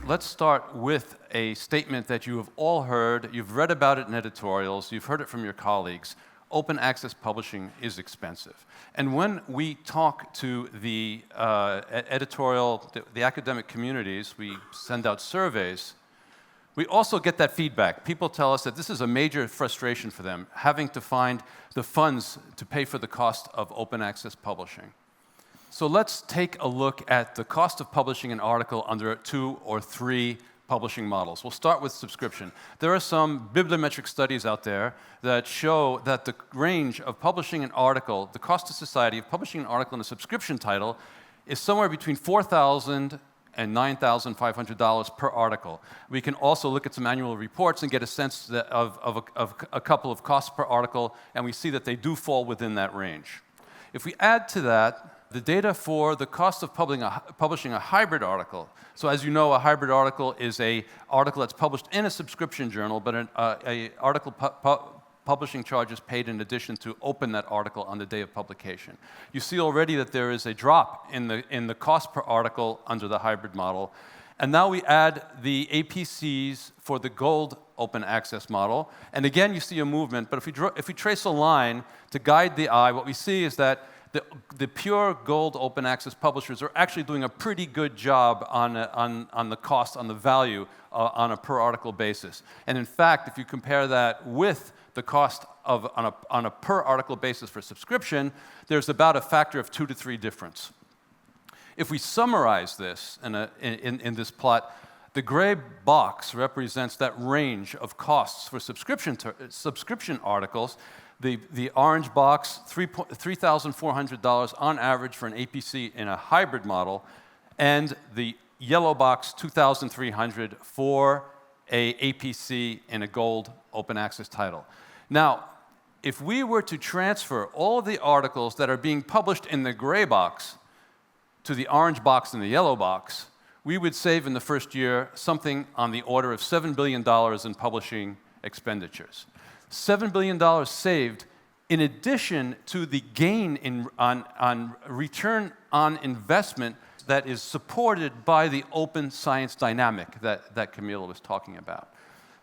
let's start with a statement that you have all heard. You've read about it in editorials. You've heard it from your colleagues. Open access publishing is expensive. And when we talk to the editorial, the academic communities, we send out surveys, we also get that feedback. People tell us that this is a major frustration for them, having to find the funds to pay for the cost of open access publishing. So let's take a look at the cost of publishing an article under 2 or 3 publishing models. We'll start with subscription. There are some bibliometric studies out there that show that the range of publishing an article, the cost to society of publishing an article in a subscription title, is somewhere between $4,000 and $9,500 per article. We can also look at some annual reports and get a sense of a couple of costs per article, and we see that they do fall within that range. If we add to that the data for the cost of publishing a hybrid article. So as you know, a hybrid article is an article that's published in a subscription journal, but an article publishing charge is paid in addition to open that article on the day of publication. You see already that there is a drop in the cost per article under the hybrid model. And now we add the APCs for the gold open access model. And again, you see a movement, but if we trace a line to guide the eye, what we see is that the pure gold open access publishers are actually doing a pretty good job on the cost, on the value, on a per article basis. And in fact, if you compare that with the cost on a per article basis for subscription, there's about a factor of 2 to 3 difference. If we summarize this in this plot, the gray box represents that range of costs for subscription articles. The orange box, $3,400 on average for an APC in a hybrid model, and the yellow box, $2,300 for a APC in a gold open access title. Now, if we were to transfer all of the articles that are being published in the gray box to the orange box and the yellow box, we would save in the first year something on the order of $7 billion in publishing expenditures. $7 billion saved in addition to the gain on return on investment that is supported by the open science dynamic that Camila was talking about.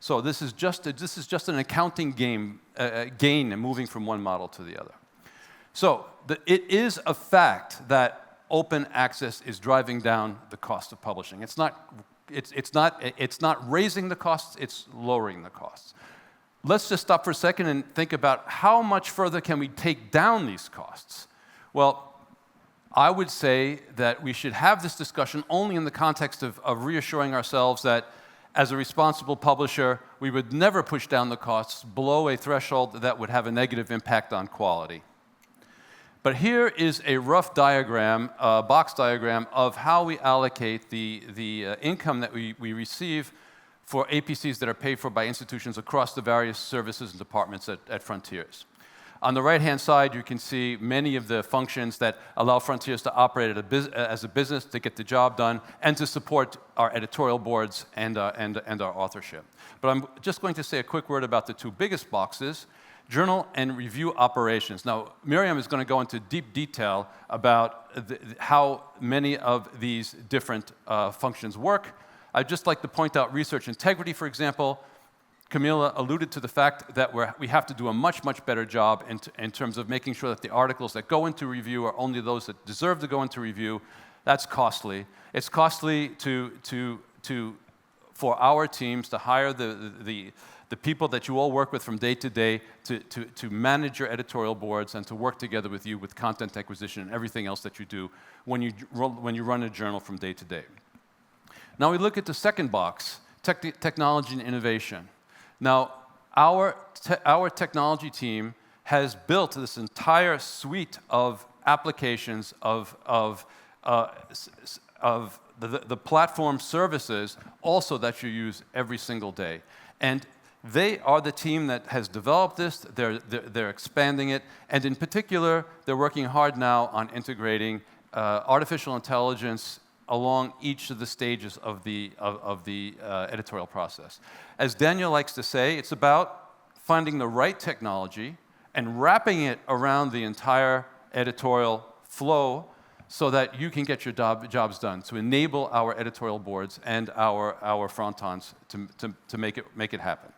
So this is just an accounting gain moving from one model to the other. So it is a fact that open access is driving down the cost of publishing. It's not raising the costs, it's lowering the costs. Let's just stop for a second and think about how much further can we take down these costs. Well, I would say that we should have this discussion only in the context of reassuring ourselves that as a responsible publisher, we would never push down the costs below a threshold that would have a negative impact on quality. But here is a rough diagram, a box diagram, of how we allocate the income that we receive for APCs that are paid for by institutions across the various services and departments at Frontiers. On the right-hand side, you can see many of the functions that allow Frontiers to operate as a business, to get the job done, and to support our editorial boards and our authorship. But I'm just going to say a quick word about the 2 biggest boxes, journal and review operations. Now, Miriam is going to go into deep detail about how many of these different functions work. I'd just like to point out research integrity, for example. Camila alluded to the fact that we have to do a much, much better job in terms of making sure that the articles that go into review are only those that deserve to go into review. That's costly. It's costly for our teams to hire the people that you all work with from day to day to manage your editorial boards and to work together with you with content acquisition and everything else that you do when you run a journal from day to day. Now we look at the second box, technology and innovation. Now, our technology team has built this entire suite of applications of the platform services also that you use every single day. And they are the team that has developed this, they're expanding it, and in particular, they're working hard now on integrating artificial intelligence along each of the stages of the editorial process. As Daniel likes to say, it's about finding the right technology and wrapping it around the entire editorial flow so that you can get your jobs done, to enable our editorial boards and our frontons to make it happen.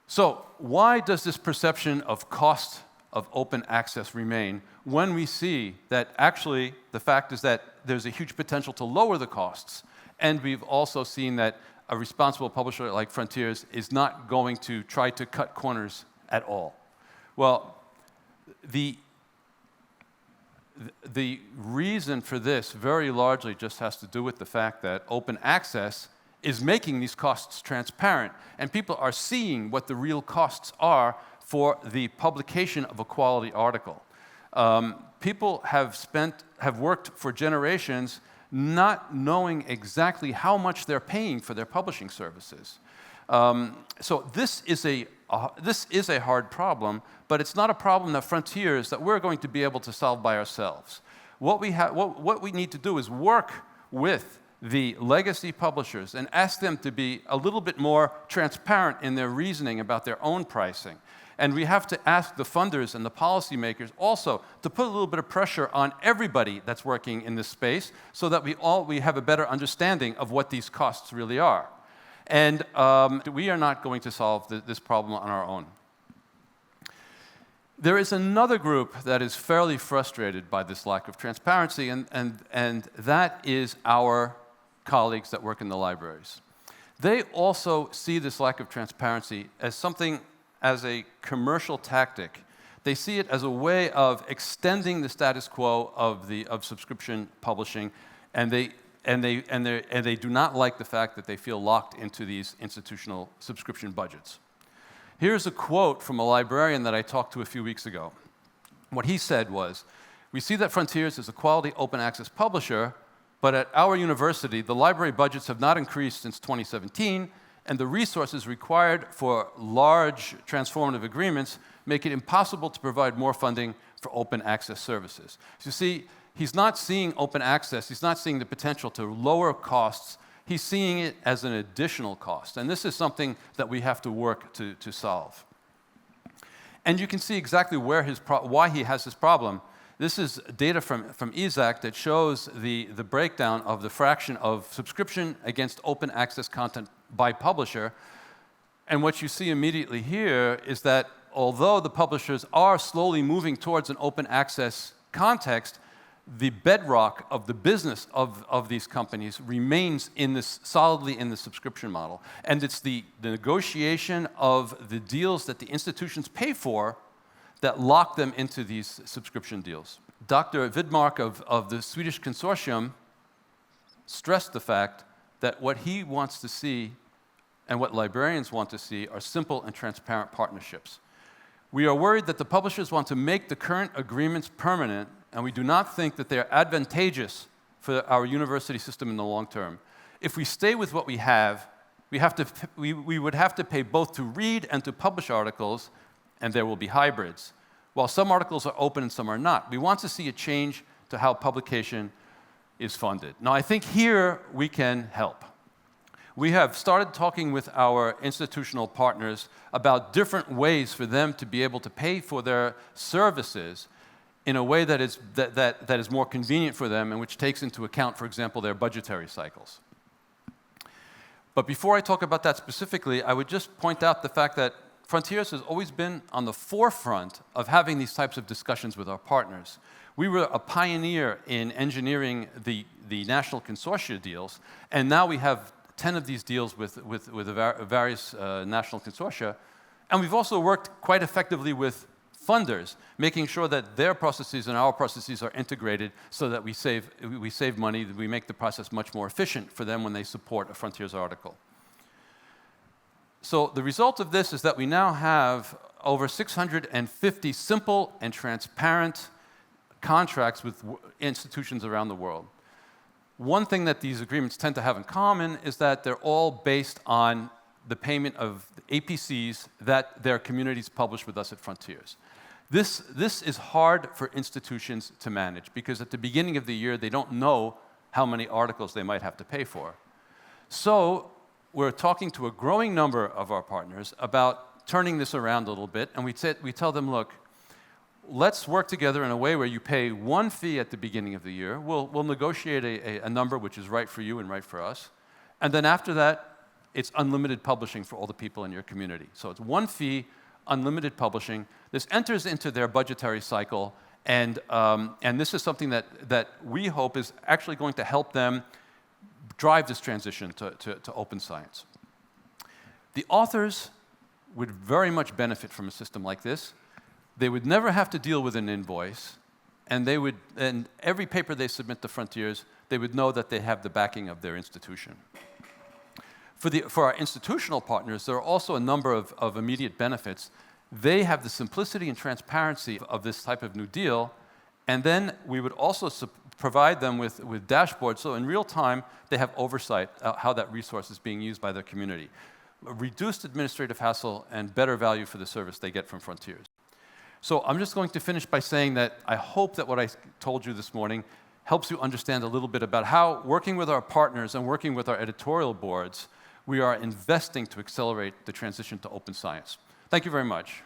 So why does this perception of cost of open access remain when we see that actually the fact is that there's a huge potential to lower the costs, and we've also seen that a responsible publisher like Frontiers is not going to try to cut corners at all? Well, the reason for this very largely just has to do with the fact that open access is making these costs transparent, and people are seeing what the real costs are for the publication of a quality article. People have worked for generations not knowing exactly how much they're paying for their publishing services. So this is a hard problem, but it's not a problem that Frontiers that we're going to be able to solve by ourselves. What we need to do is work with the legacy publishers and ask them to be a little bit more transparent in their reasoning about their own pricing. And we have to ask the funders and the policymakers also to put a little bit of pressure on everybody that's working in this space so that we have a better understanding of what these costs really are. And we are not going to solve this problem on our own. There is another group that is fairly frustrated by this lack of transparency, and that is our colleagues that work in the libraries. They also see this lack of transparency as a commercial tactic. They see it as a way of extending the status quo of subscription publishing, and they do not like the fact that they feel locked into these institutional subscription budgets. Here's a quote from a librarian that I talked to a few weeks ago. What he said was, "We see that Frontiers is a quality open access publisher, but at our university, the library budgets have not increased since 2017, and the resources required for large transformative agreements make it impossible to provide more funding for open access services." So you see, he's not seeing open access, he's not seeing the potential to lower costs, he's seeing it as an additional cost. And this is something that we have to work to solve. And you can see exactly why he has this problem. This is data from ESAC that shows the breakdown of the fraction of subscription against open access content by publisher. And what you see immediately here is that although the publishers are slowly moving towards an open access context, the bedrock of the business of these companies remains solidly in the subscription model. And it's the negotiation of the deals that the institutions pay for that lock them into these subscription deals. Dr. Widmark of the Swedish consortium stressed the fact that what he wants to see and what librarians want to see are simple and transparent partnerships. We are worried that the publishers want to make the current agreements permanent, and we do not think that they are advantageous for our university system in the long term. If we stay with what we have, we would have to pay both to read and to publish articles, and there will be hybrids. While some articles are open and some are not, we want to see a change to how publication is funded. Now, I think here we can help. We have started talking with our institutional partners about different ways for them to be able to pay for their services in a way that is more convenient for them and which takes into account, for example, their budgetary cycles. But before I talk about that specifically, I would just point out the fact that Frontiers has always been on the forefront of having these types of discussions with our partners. We were a pioneer in engineering the national consortia deals, and now we have 10 of these deals with various national consortia. And we've also worked quite effectively with funders, making sure that their processes and our processes are integrated so that we save money, that we make the process much more efficient for them when they support a Frontiers article. So the result of this is that we now have over 650 simple and transparent contracts with institutions around the world. One thing that these agreements tend to have in common is that they're all based on the payment of APCs that their communities publish with us at Frontiers. This is hard for institutions to manage because at the beginning of the year, they don't know how many articles they might have to pay for. So we're talking to a growing number of our partners about turning this around a little bit, and we tell them, look, let's work together in a way where you pay one fee at the beginning of the year. We'll negotiate a number which is right for you and right for us. And then after that, it's unlimited publishing for all the people in your community. So it's one fee, unlimited publishing. This enters into their budgetary cycle, and this is something that we hope is actually going to help them drive this transition to open science. The authors would very much benefit from a system like this. They would never have to deal with an invoice, and every paper they submit to Frontiers, they would know that they have the backing of their institution. For our institutional partners, there are also a number of immediate benefits. They have the simplicity and transparency of this type of new deal, and then we would also provide them with dashboards, so in real time, they have oversight of how that resource is being used by their community. Reduced administrative hassle and better value for the service they get from Frontiers. So I'm just going to finish by saying that I hope that what I told you this morning helps you understand a little bit about how, working with our partners and working with our editorial boards, we are investing to accelerate the transition to open science. Thank you very much.